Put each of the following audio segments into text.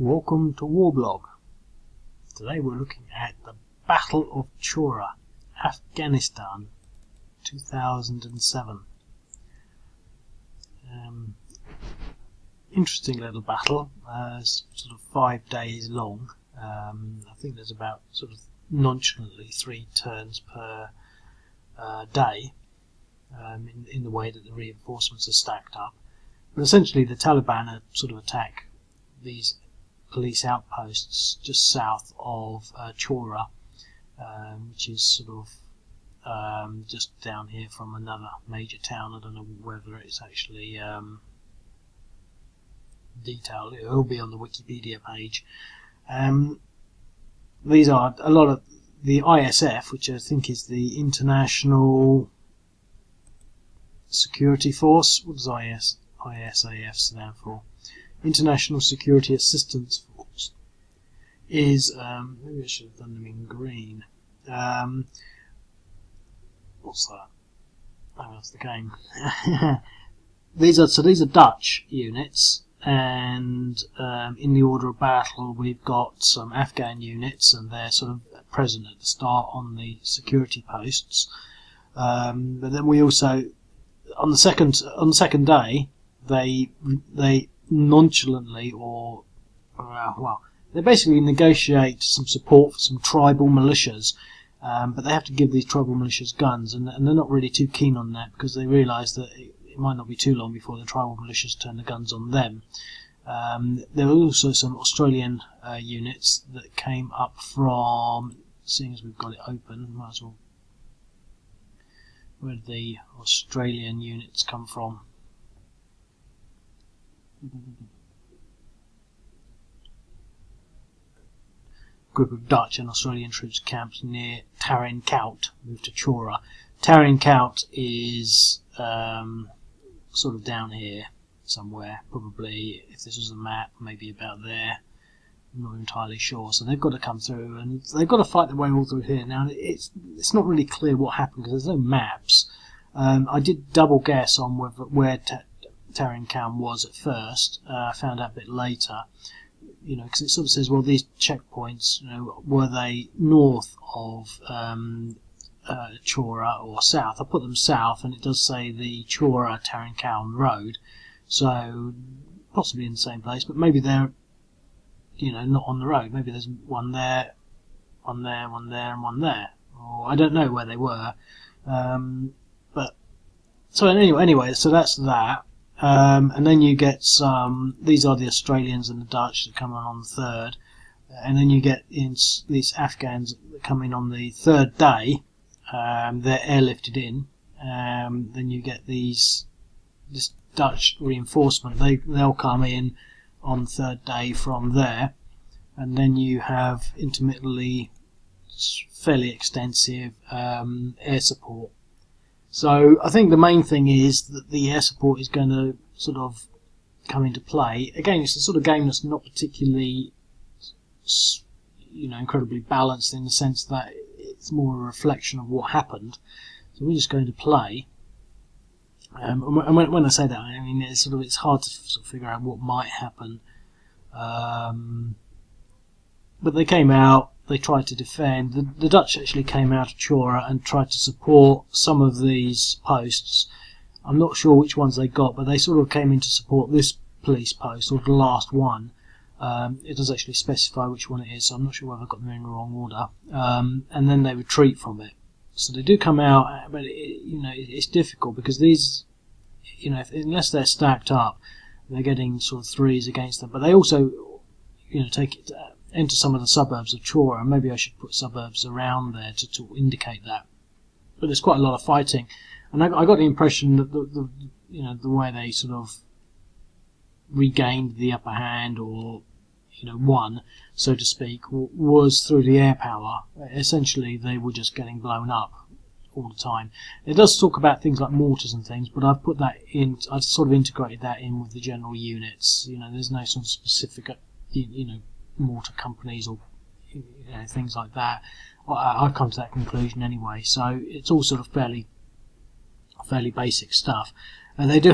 Welcome to Warblog. Today we're looking at the Battle of Chora, Afghanistan, 2007. Interesting little battle, sort of 5 days long. I think there's about sort of nonchalantly 3 turns per day in the way that the reinforcements are stacked up. But essentially the Taliban sort of attack these police outposts just south of Chora, which is sort of just down here from another major town. I don't know whether it's actually detailed. It will be on the Wikipedia page. These are a lot of the ISF, which I think is the International Security Force. What does ISAF stand for? International Security Assistance Force is maybe I should have done them in green. What's that? Oh, that's the game. These are Dutch units, and in the order of battle we've got some Afghan units, and they're sort of present at the start on the security posts. But then we also on the second day they nonchalantly they basically negotiate some support for some tribal militias, but they have to give these tribal militias guns, and they're not really too keen on that because they realise that it might not be too long before the tribal militias turn the guns on them. There were also some Australian units that came up from, seeing as we've got it open, might as well. Where did the Australian units come from? Group of Dutch and Australian troops camped near Tarin Kowt, moved to Chora. Tarin Kowt is sort of down here somewhere, probably, if this was a map, maybe about there. I'm not entirely sure. So they've got to come through, and they've got to fight their way all through here. Now it's not really clear what happened because there's no maps. I did double guess on where Tarin Kowt was at first. I found out a bit later, because it sort of says, well, these checkpoints, were they north of Chora or south? I put them south, and it does say the Chora Tarin Kowt road, so possibly in the same place, but maybe they're, not on the road. Maybe there's one there, one there, one there, and one there, or I don't know where they were. But so anyway, so that's that. And then you get some, these are the Australians and the Dutch that come on the 3rd, and then you get in these Afghans that come in on the 3rd day. They're airlifted in. Then you get this Dutch reinforcement. They'll come in on the 3rd day from there, and then you have intermittently fairly extensive air support. So I think the main thing is that the air support is going to sort of come into play. Again, it's the sort of game that's not particularly, incredibly balanced in the sense that it's more a reflection of what happened. So we're just going to play. And when I say that, I mean it's hard to sort of figure out what might happen. But they came out. They tried to defend. The Dutch actually came out of Chora and tried to support some of these posts. I'm not sure which ones they got, but they sort of came in to support this police post, or the last one. It does actually specify which one it is, so I'm not sure whether I got them in the wrong order. And then they retreat from it. So they do come out, but it's difficult because these, unless they're stacked up, they're getting sort of 3s against them. But they also, take it. Enter some of the suburbs of Chora, and maybe I should put suburbs around there to indicate that. But there's quite a lot of fighting, and I got the impression that the way they sort of regained the upper hand, or won, so to speak, was through the air power. Essentially, they were just getting blown up all the time. It does talk about things like mortars and things, but I've put that in. I've sort of integrated that in with the general units. There's no sort of specific, mortar companies or things like that. I've come to that conclusion anyway. So it's all sort of fairly basic stuff. And they do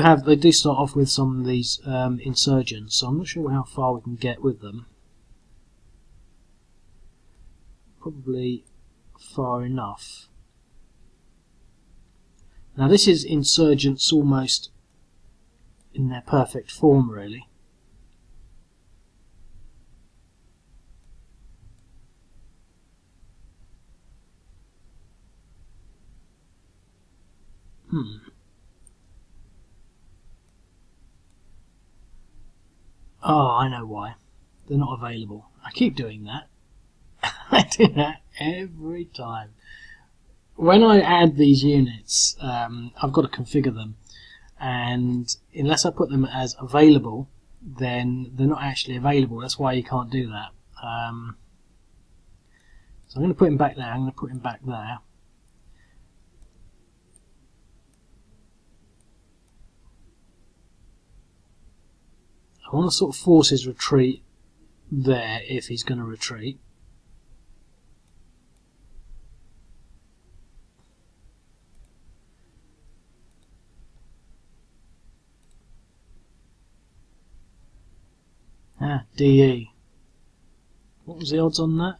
start off with some of these insurgents. So I'm not sure how far we can get with them. probably far enough. Now this is insurgents almost in their perfect form, really. Oh, I know why. They're not available. I keep doing that. I do that every time. When I add these units, I've got to configure them, and unless I put them as available, then they're not actually available. That's why you can't do that. So I'm going to put him back there. I'm going to put him back there. I want to sort of force his retreat there if he's going to retreat. DE. What was the odds on that?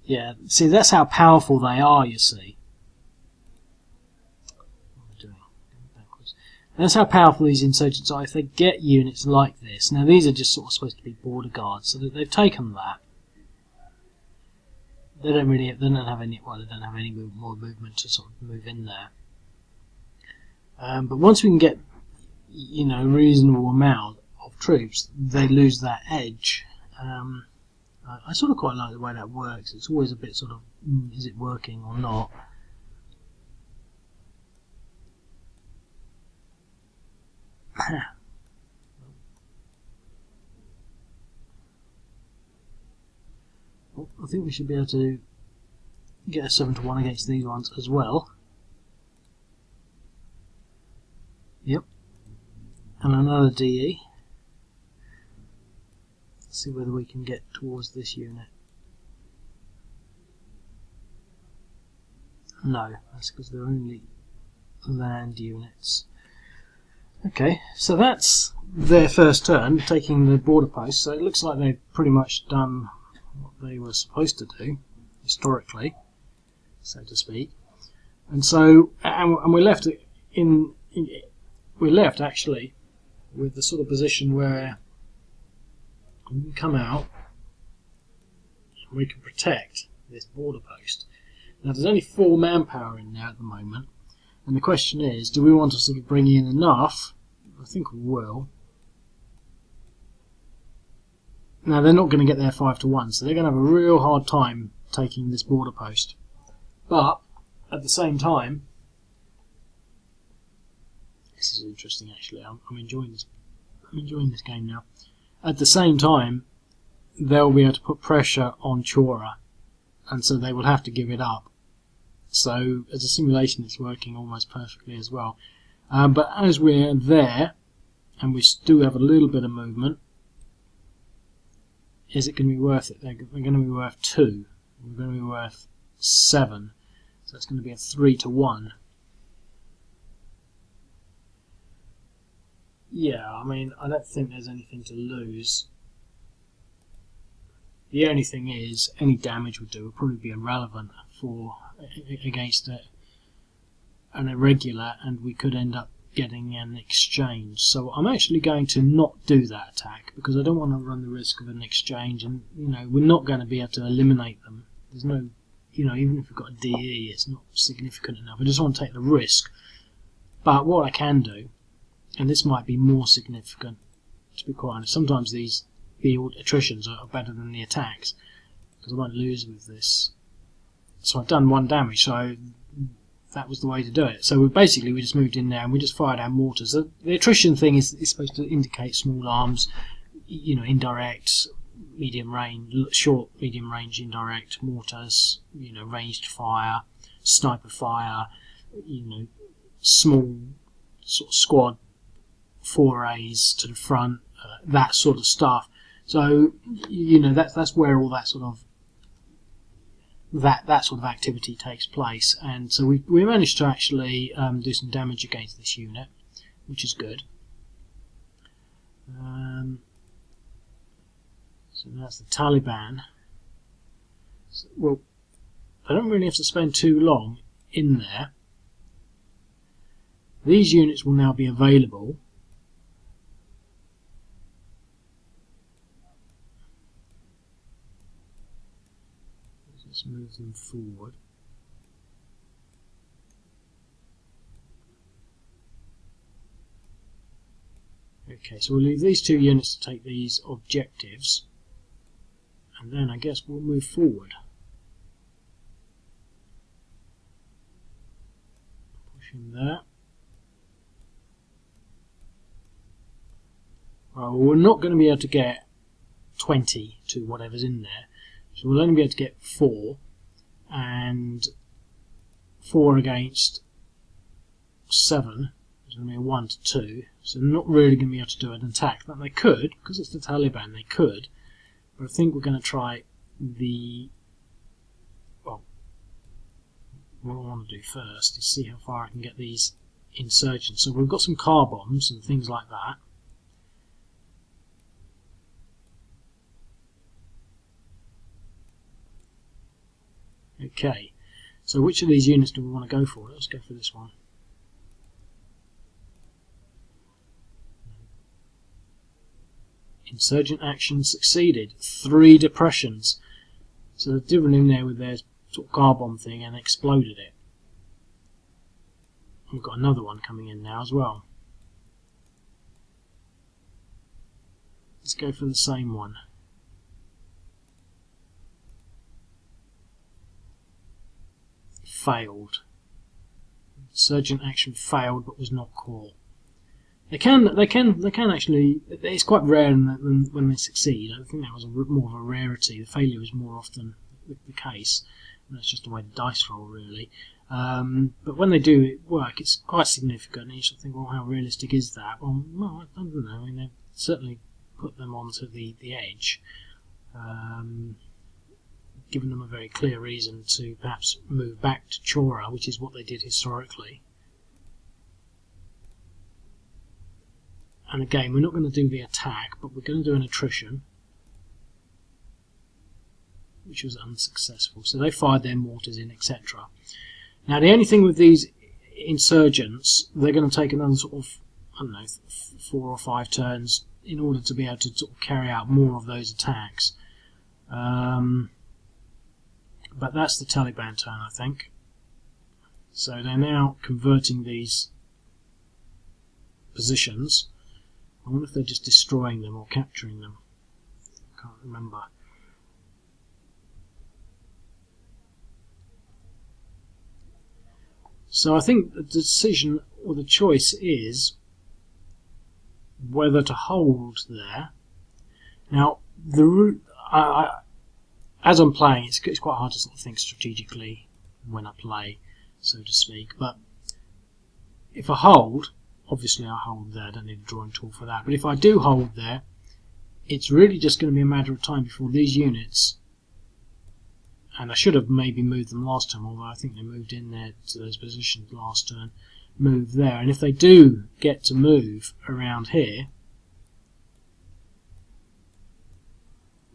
Yeah, see, that's how powerful they are, you see. What am I doing? Going backwards. That's how powerful these insurgents are if they get units like this. Now, these are just sort of supposed to be border guards, so that they've taken that. They don't have any more movement to sort of move in there. But once we can get, you know, a reasonable amount of troops, they lose that edge. I sort of quite like the way that works. It's always a bit sort of, is it working or not? Well, I think we should be able to get a 7-to-1 against these ones as well. Yep. And another DE. Let's see whether we can get towards this unit. No, that's because they're only land units. Okay, so that's their first turn, taking the border post. So it looks like they've pretty much done what they were supposed to do, historically, so to speak. And so, and we're left we're left actually with the sort of position where we can come out and we can protect this border post. Now there's only 4 manpower in there at the moment, and the question is, do we want to sort of bring in enough? I think we will. Now they're not going to get there 5-to-1, so they're going to have a real hard time taking this border post. But at the same time, this is interesting actually. I'm enjoying this. I'm enjoying this game now. At the same time, they'll be able to put pressure on Chora, and so they will have to give it up. So as a simulation, it's working almost perfectly as well. But as we're there, and we do have a little bit of movement, is it going to be worth it? They're going to be worth 2. We're going to be worth 7. So it's going to be a 3-to-1. Yeah, I mean, I don't think there's anything to lose. The only thing is, any damage would do would probably be irrelevant against an irregular, and we could end up getting an exchange. So I'm actually going to not do that attack because I don't want to run the risk of an exchange, and you know, we're not going to be able to eliminate them. There's no, you know, even if we've got a DE, it's not significant enough. I just want to take the risk. But what I can do, and this might be more significant, to be quite honest, sometimes the attritions are better than the attacks, because I won't lose with this. So I've done 1 damage, so that was the way to do it. So we just moved in there and we just fired our mortars. The attrition thing is supposed to indicate small arms, you know, indirect, medium range, short, medium range, indirect mortars, you know, ranged fire, sniper fire, you know, small sort of squad forays to the front, that sort of stuff. So you know, that's where all that sort of activity takes place, and so we managed to actually do some damage against this unit, which is good. So that's the Taliban. Well, I don't really have to spend too long in there. These units will now be available. Let's move them forward. Okay, so we'll leave these 2 units to take these objectives, and then I guess we'll move forward. Push him there. Well, we're not going to be able to get 20 to whatever's in there, so we'll only be able to get 4, and 4 against 7 is going to be a 1 to 2, so they're not really going to be able to do an attack. But they could, because it's the Taliban, they could, but I think we're going to try the, well, what I want to do first is see how far I can get these insurgents. So we've got some car bombs and things like that. Okay, so which of these units do we want to go for? Let's go for this one. Insurgent action succeeded. 3 depressions. So they've driven in there with their sort of car bomb thing and exploded it. We've got another one coming in now as well. Let's go for the same one. Failed. Insurgent action failed, but was not caught. They can actually. It's quite rare when they succeed. I think that was more of a rarity. The failure is more often the case. And that's just the way the dice roll, really. But when they do work, it's quite significant. And you should think, well, how realistic is that? Well, I don't know. I mean, they've certainly put them onto the edge. Given them a very clear reason to perhaps move back to Chora, which is what they did historically. And again, we're not going to do the attack, but we're going to do an attrition, which was unsuccessful. So they fired their mortars in, etc. Now, the only thing with these insurgents, they're going to take another sort of, I don't know, 4 or 5 turns in order to be able to sort of carry out more of those attacks. But that's the Taliban turn, I think. So they're now converting these positions. I wonder if they're just destroying them or capturing them. I can't remember. So I think the decision or the choice is whether to hold there. Now, the route, as I'm playing, it's quite hard to sort of think strategically when I play, so to speak. But if I hold, obviously I hold there, I don't need a drawing tool for that. But if I do hold there, it's really just going to be a matter of time before these units, and I should have maybe moved them last time, although I think they moved in there to those positions last turn, move there. And if they do get to move around here,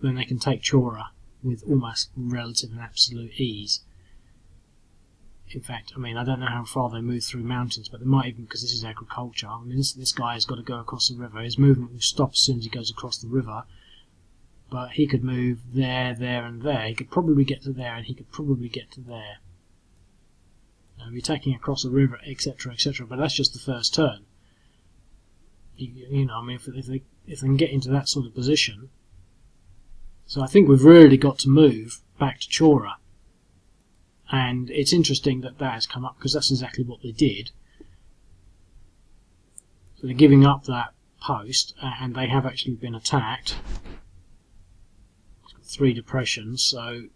then they can take Chora with almost relative and absolute ease. In fact, I mean, I don't know how far they move through mountains, but they might even, because this is agriculture. I mean, this guy has got to go across the river. His movement will stop as soon as he goes across the river. But he could move there, there, and there. He could probably get to there, and he could probably get to there. He'll be taking across the river, etc., etc. But that's just the first turn. You know, I mean, if they can get into that sort of position. So I think we've really got to move back to Chora. And it's interesting that that has come up, because that's exactly what they did. So they're giving up that post, and they have actually been attacked. It's got 3 depressions, so...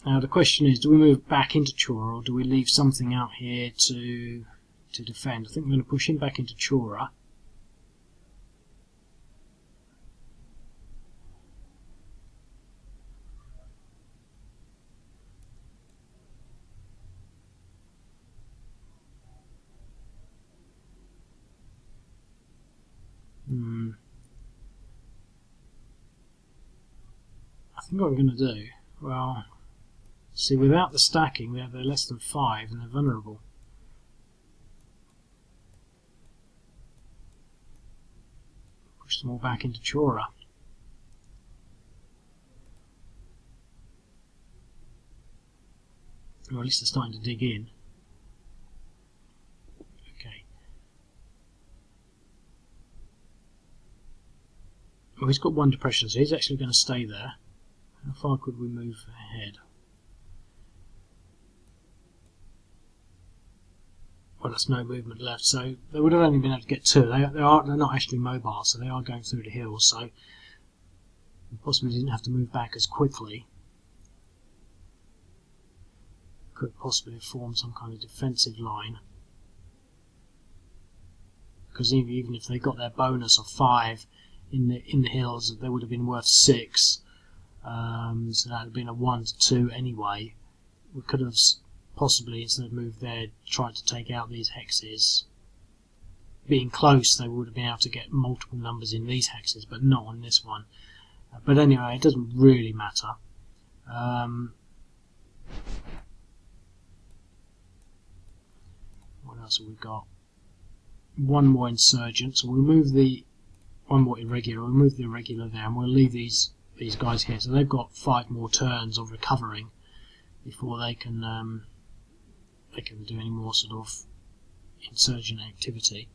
Now the question is, do we move back into Chora, or do we leave something out here to defend? I think we're going to push him back into Chora. think what we're going to do, well, see, without the stacking, they're less than 5 and they're vulnerable. Push them all back into Chora. Or at least they're starting to dig in. Okay. Well, he's got 1 depression, so he's actually going to stay there. How far could we move ahead? Well, there's no movement left, so they would have only been able to get 2. They're not actually mobile, so they are going through the hills, so possibly didn't have to move back as quickly. Could possibly have formed some kind of defensive line, because even if they got their bonus of 5 in the hills, they would have been worth 6. So that would have been a 1 to 2 anyway. We could have possibly, instead of moved there, tried to take out these hexes. Being close, they would have been able to get multiple numbers in these hexes, but not on this one. But anyway, it doesn't really matter. What else have we got? 1 more insurgent, so we'll move the 1 more irregular. We'll move the irregular there, and we'll leave these guys here. So they've got 5 more turns of recovering before they can do any more sort of insurgent activity.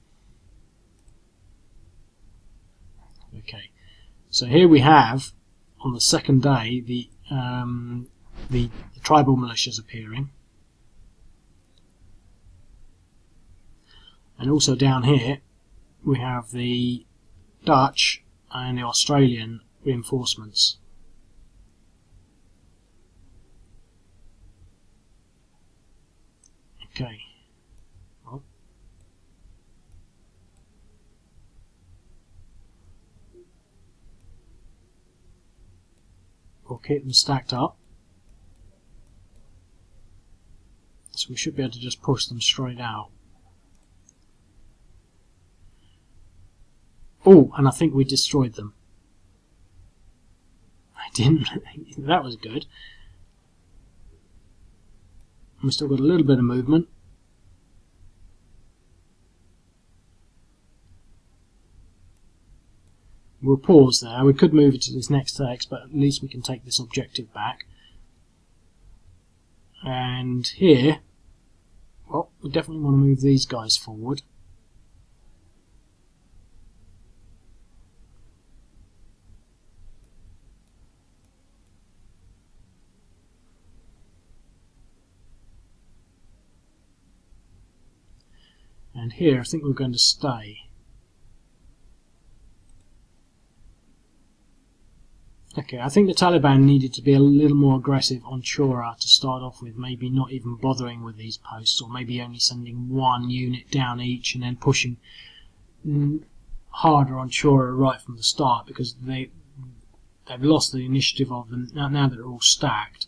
Okay, so here we have on the second day the tribal militias appearing. And also down here we have the Dutch and the Australian reinforcements. Okay. Well, we'll keep them stacked up. So we should be able to just push them straight out. Oh, and I think we destroyed them. I didn't. That was good. We've still got a little bit of movement. We'll pause there. We could move it to this next text, but at least we can take this objective back. And here, well, we definitely want to move these guys forward. And here, I think we're going to stay. Okay, I think the Taliban needed to be a little more aggressive on Chora to start off with, maybe not even bothering with these posts, or maybe only sending 1 unit down each and then pushing harder on Chora right from the start, because they've lost the initiative of them now that they're all stacked.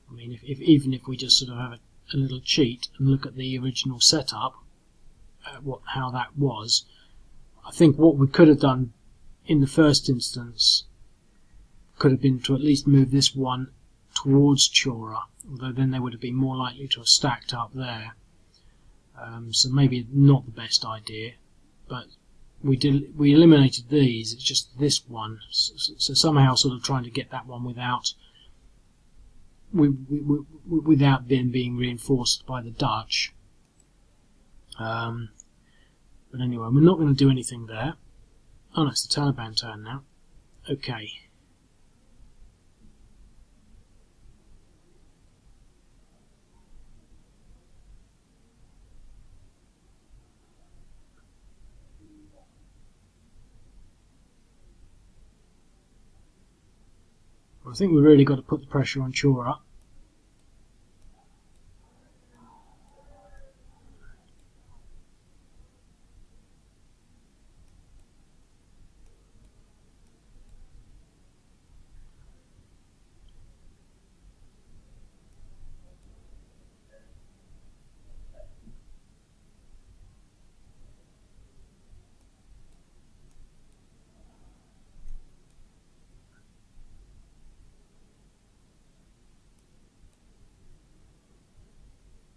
I mean, even if we just sort of have a little cheat and look at the original setup, how that was, I think what we could have done in the first instance could have been to at least move this one towards Chora, although then they would have been more likely to have stacked up there. So maybe not the best idea, but we eliminated these. It's just this one, so somehow sort of trying to get that one without them being reinforced by the Dutch. But anyway, we're not going to do anything there. Oh no, it's the Taliban turn now. Okay. Well, I think we've really got to put the pressure on Chora.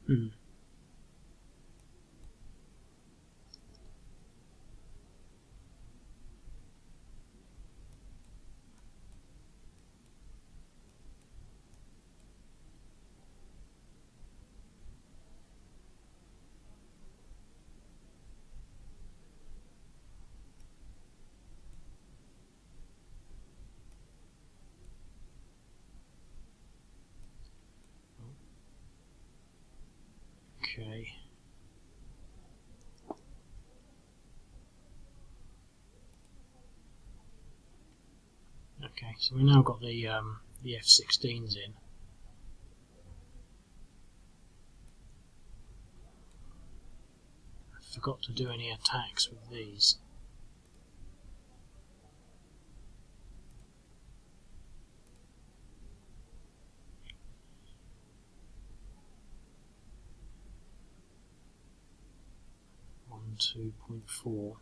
Hmm. Okay. Okay, so we've now got the F-16s in. I forgot to do any attacks with these. On 2.4.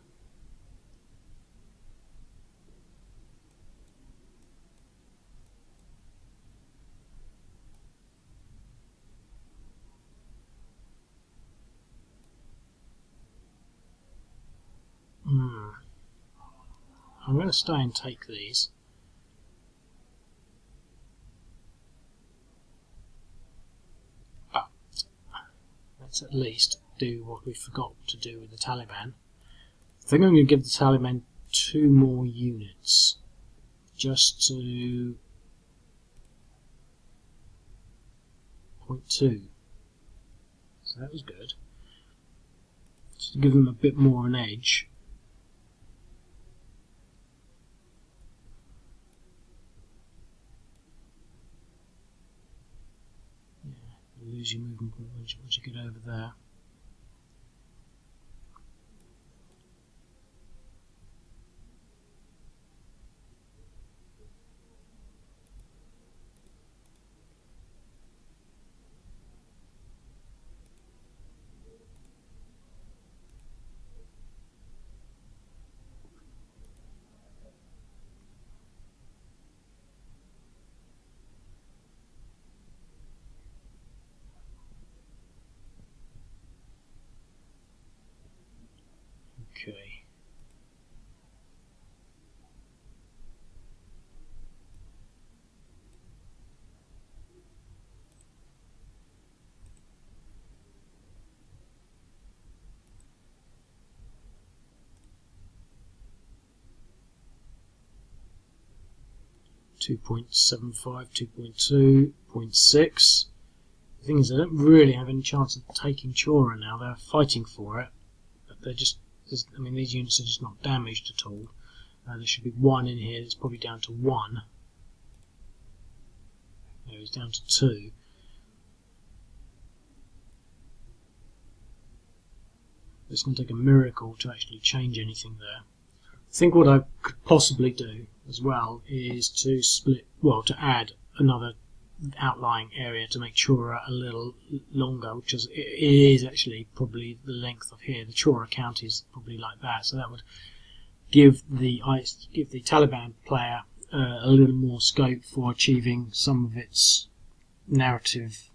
I'm going to stay and take these. But let's at least do what we forgot to do with the Taliban. I think I'm going to give the Taliban 2 more units. Just to 0.2. So that was good. Just to give them a bit more an edge. Yeah, you lose your movement once you get over there. Okay. .75, 2.2, 0.6. The thing is, they don't really have any chance of taking Chora now. They're fighting for it, but they're just, I mean, these units are just not damaged at all. There should be 1 in here. It's probably down to 1. There, it's down to 2. It's going to take a miracle to actually change anything there. I think what I could possibly do as well is to to add another outlying area to make Chora a little longer, which is, it is actually probably the length of here. The Chora county is probably like that, so that would give the Taliban player a little more scope for achieving some of its narrative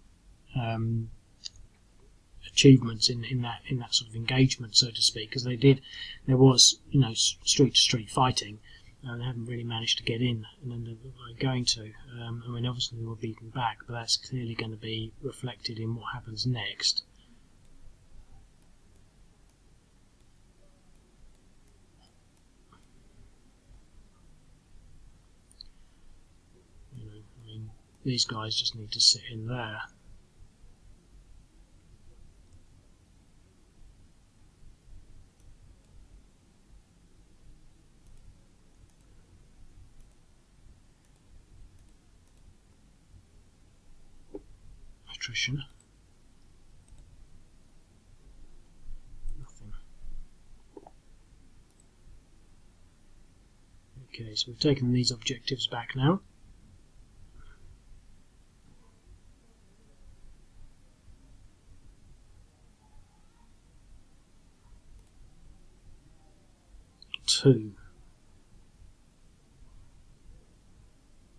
achievements in that sort of engagement, so to speak, because there was street to street fighting, and they haven't really managed to get in, and then they're going to. I mean, obviously they were beaten back, but that's clearly going to be reflected in what happens next. I mean, these guys just need to sit in there. Attrition. Nothing. Okay, so we've taken these objectives back now. Two.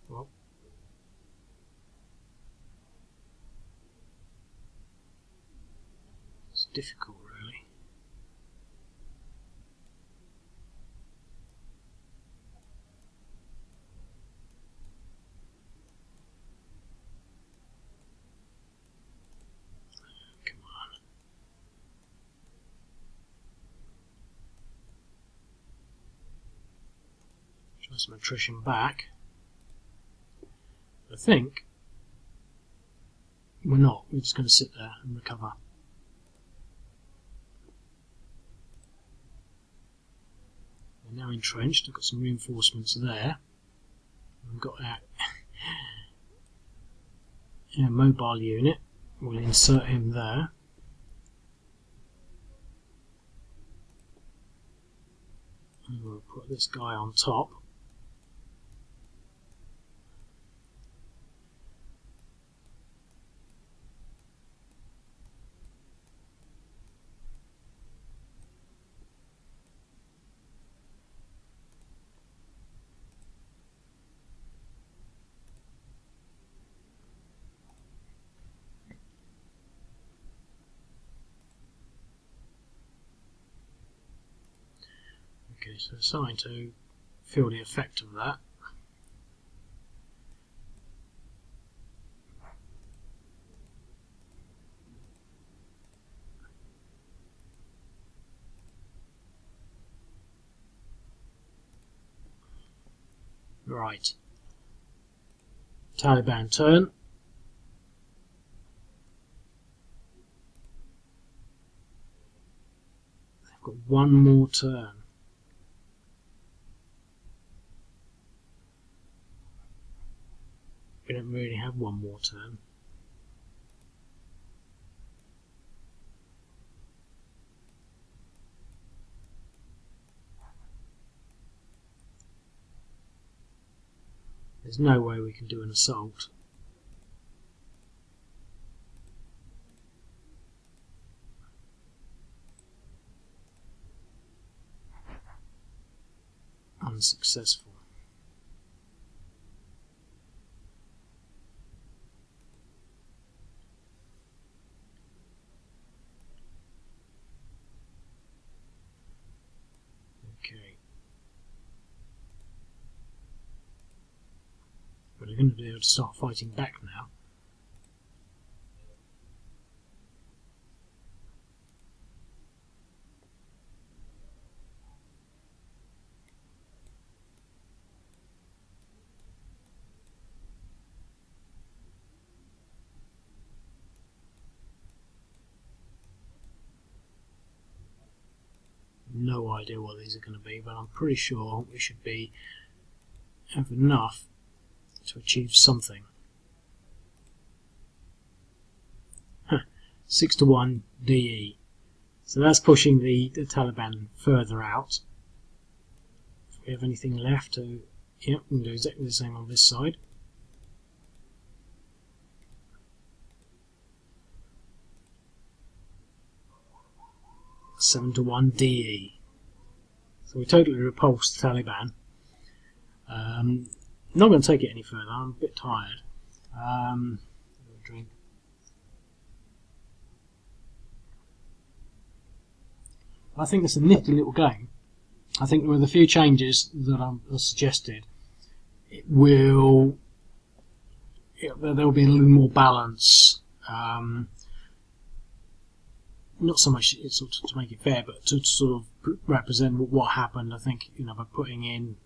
Well, difficult, really. Come on. Try some attrition back. I think we're not. We're just going to sit there and recover. We're now entrenched. I've got some reinforcements there. We've got our mobile unit. We'll insert him there. And we'll put this guy on top. Okay, so it's starting to feel the effect of that. Right. Taliban turn. They've got one more turn. We don't really have one more turn. There's no way we can do an assault. Unsuccessful. Okay. But they're going to be able to start fighting back now. No idea what these are going to be, but I'm pretty sure we should have enough to achieve something. 6-1 DE. So that's pushing the Taliban further out. If we have anything left to... Yep, we can do exactly the same on this side. (7-1 DE). So we totally repulsed the Taliban. Not going to take it any further. I'm a bit tired. Drink. I think it's a nifty little game. I think with a few changes that I suggested, there'll be a little more balance. Not so much sort of to make it fair, but to sort of represent what happened. I think, by putting in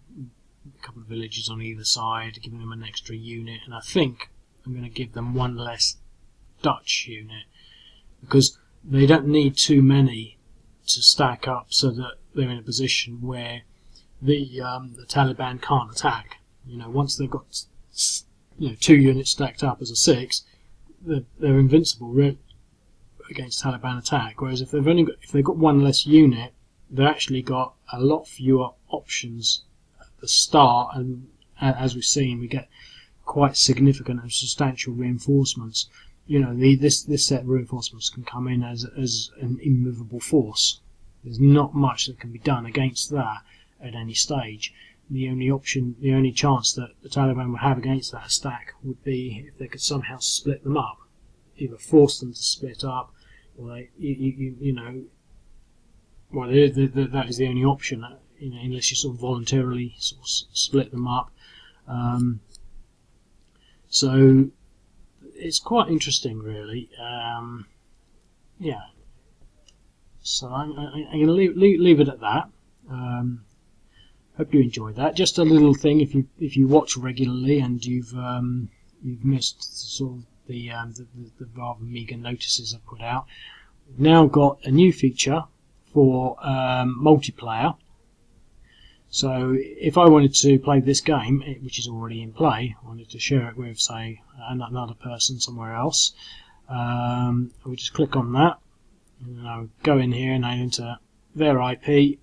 a couple of villages on either side, giving them an extra unit, and I think I'm going to give them one less Dutch unit, because they don't need too many to stack up so that they're in a position where the Taliban can't attack. Once they've got 2 units stacked up as a 6, they're invincible against Taliban attack. Whereas if they've got one less unit, they've actually got a lot fewer options at the start, and as we've seen, we get quite significant and substantial reinforcements. This set of reinforcements can come in as an immovable force. There's not much that can be done against that at any stage. The only chance that the Taliban would have against that stack would be if they could somehow split them up, either force them to split up, Well, you know, well, that is the only option, you know, unless you sort of voluntarily sort of split them up. So it's quite interesting, really. Yeah. So I'm going to leave it at that. Hope you enjoyed that. Just a little thing, if you watch regularly and you've missed sort of the rather meagre notices I put out. We've now got a new feature for multiplayer. So if I wanted to play this game, which is already in play, I wanted to share it with, say, another person somewhere else, I would just click on that, and I would go in here and I enter their IP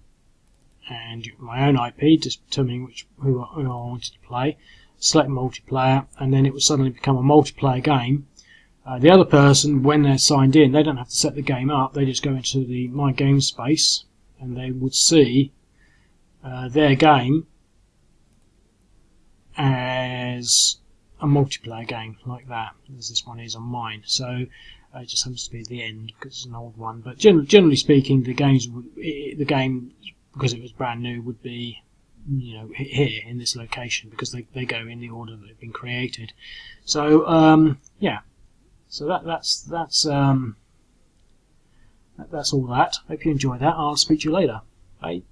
and my own IP, just determining who I wanted to play, select multiplayer, and then it would suddenly become a multiplayer game. The other person, when they're signed in, they don't have to set the game up, they just go into the My Game space and they would see their game as a multiplayer game like that, as this one is on mine. So it just happens to be at the end because it's an old one. But generally speaking, the game, because it was brand new, would be, you know, here in this location because they go in the order that they've been created. So yeah, so that's all that. Hope you enjoy that. I'll speak to you later. Bye.